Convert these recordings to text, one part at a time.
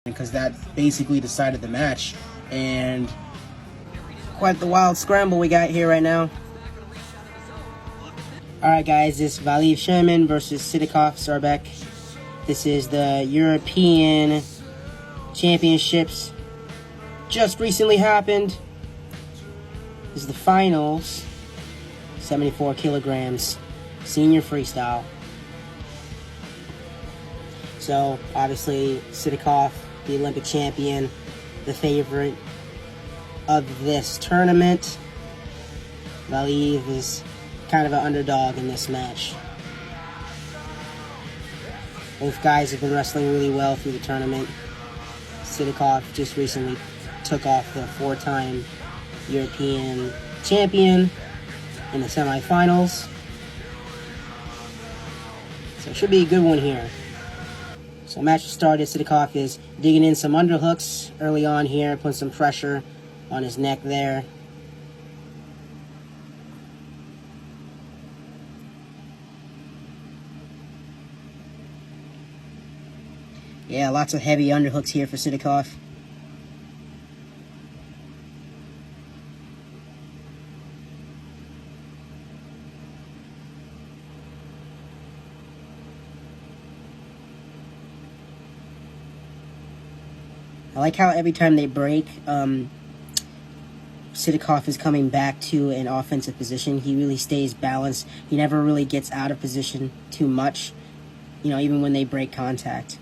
because that basically decided the match. And quite the wild scramble we got here right now. Alright guys, this Valiev Chermen versus Sidakov Zaurbek. This is the European Championships. Just recently happened. This is the finals. 74 kilograms. Senior freestyle. So, obviously, Sidakov, the Olympic champion, the favorite of this tournament. Valiev is kind of an underdog in this match. Both guys have been wrestling really well through the tournament. Sidakov just recently took off the 4-time European champion in the semifinals. So it should be a good one here. So match started. Sidakov is digging in some underhooks early on here, putting some pressure on his neck there. Yeah, lots of heavy underhooks here for Sidakov. I like how every time they break, Sidakov is coming back to an offensive position. He really stays balanced. He never really gets out of position too much, you know, even when they break contact.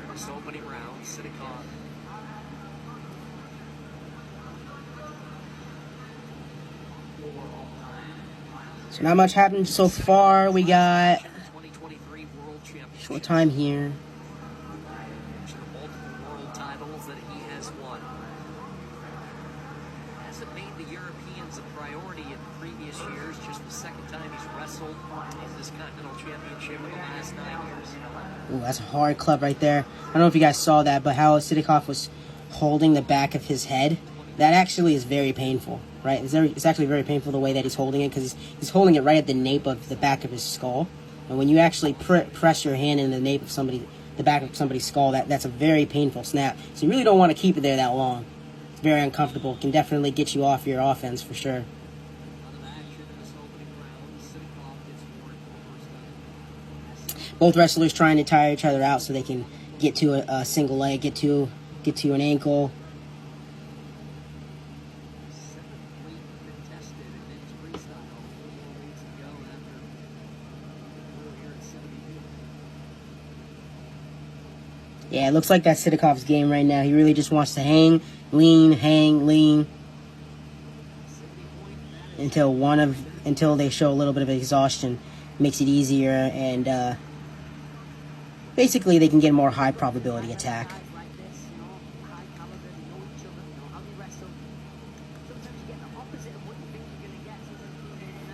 First opening round, Sidakov. So not much happened so far. We got short time here. Multiple world titles that he has won. Hasn't made the Europeans a priority in previous years. Just the second time he's wrestled in this Continental Championship in the last 9 years. Ooh, that's a hard club right there. I don't know if you guys saw that, but how Sidakov was holding the back of his head. That actually is very painful, right? It's actually very painful the way that he's holding it, because he's holding it right at the nape of the back of his skull. And when you actually press your hand in the nape of the back of somebody's skull, that's a very painful snap. So you really don't want to keep it there that long. It's very uncomfortable. It can definitely get you off your offense for sure. Both wrestlers trying to tire each other out so they can get to a single leg, get to an ankle. Yeah, it looks like that's Sidakov's game right now. He really just wants to hang, lean, until they show a little bit of exhaustion. Makes it easier, and basically they can get a more high probability attack.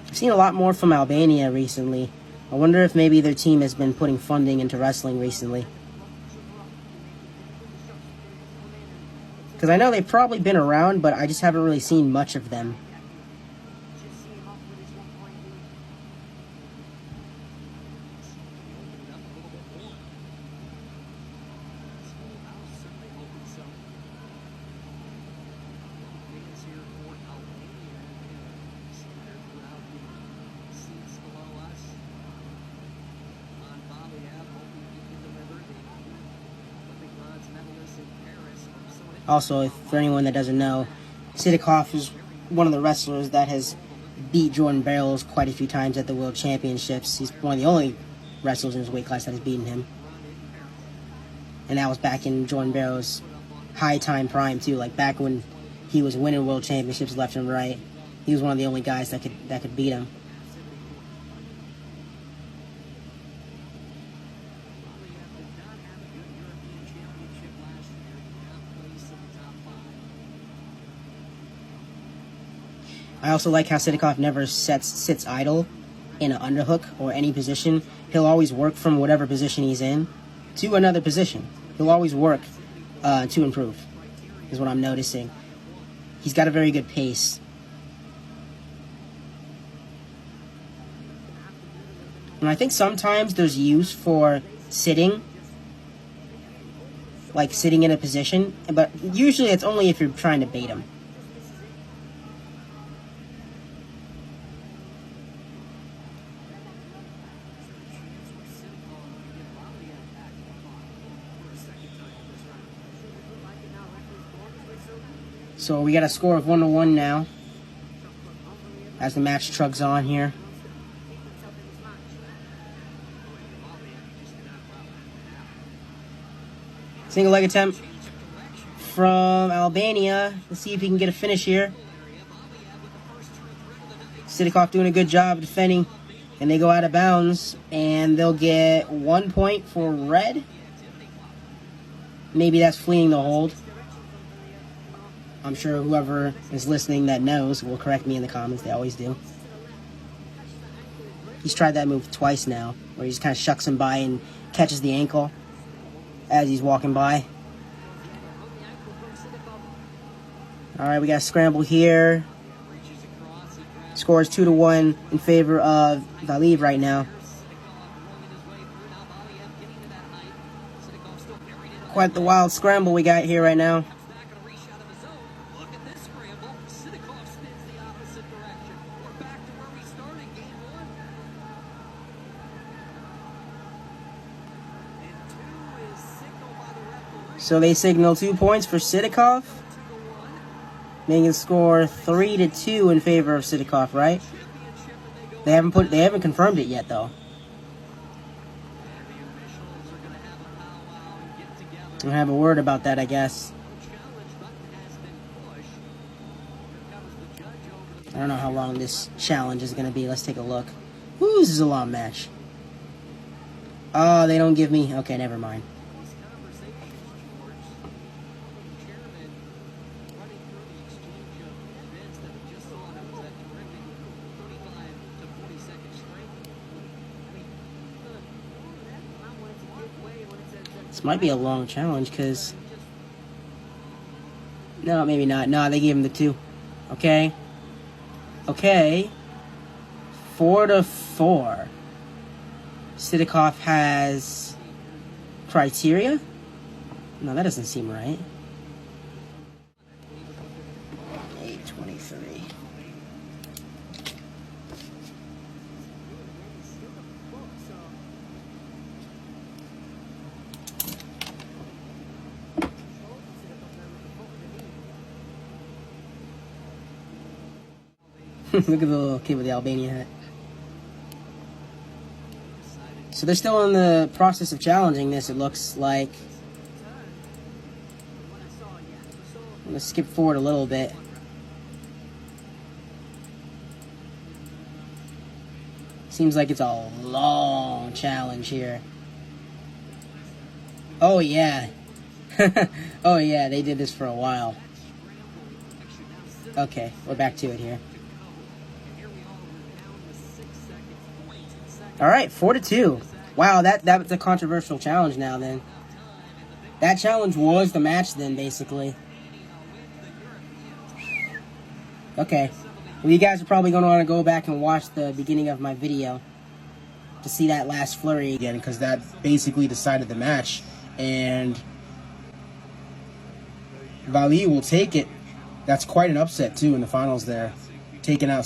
I've seen a lot more from Albania recently. I wonder if maybe their team has been putting funding into wrestling recently. Because I know they've probably been around, but I just haven't really seen much of them. Also, for anyone that doesn't know, Sidakov is one of the wrestlers that has beat Jordan Barrows quite a few times at the World Championships. He's one of the only wrestlers in his weight class that has beaten him. And that was back in Jordan Barrows' high time prime too, like back when he was winning World Championships left and right. He was one of the only guys that could beat him. I also like how Sidakov never sits idle in an underhook or any position. He'll always work from whatever position he's in to another position. He'll always work to improve, is what I'm noticing. He's got a very good pace. And I think sometimes there's use for sitting, like sitting in a position, but usually it's only if you're trying to bait him. So we got a score of 1-1 now, as the match chugs on here. Single leg attempt from Albania. Let's see if he can get a finish here. Sidakov doing a good job defending, and they go out of bounds, and they'll get 1 point for red. Maybe that's fleeing the hold. I'm sure whoever is listening that knows will correct me in the comments. They always do. He's tried that move twice now, where he just kind of shucks him by and catches the ankle as he's walking by. Alright, we got a scramble here. Scores 2-1 in favor of Valiev right now. Quite the wild scramble we got here right now. So they signal 2 points for Sidakov, making the score 3-2 in favor of Sidakov, right? They haven't confirmed it yet though. We'll have a word about that, I guess. I don't know how long this challenge is going to be. Let's take a look. Ooh, this is a long match. Oh, they don't give me... Okay, never mind. This might be a long challenge, because... No, maybe not. No, they gave him the 2. Okay. Okay. 4-4. Sidakov has... criteria? No, that doesn't seem right. 8:23. Look at the little kid with the Albania hat. So they're still in the process of challenging this, it looks like. I'm going to skip forward a little bit. Seems like it's a long challenge here. Oh yeah. Oh yeah, they did this for a while. Okay, we're back to it here. Alright, 4-2. Wow, that's a controversial challenge now then. That challenge was the match then, basically. Okay. Well, you guys are probably going to want to go back and watch the beginning of my video to see that last flurry again, because that basically decided the match. And Valiev will take it. That's quite an upset, too, in the finals there. Taking out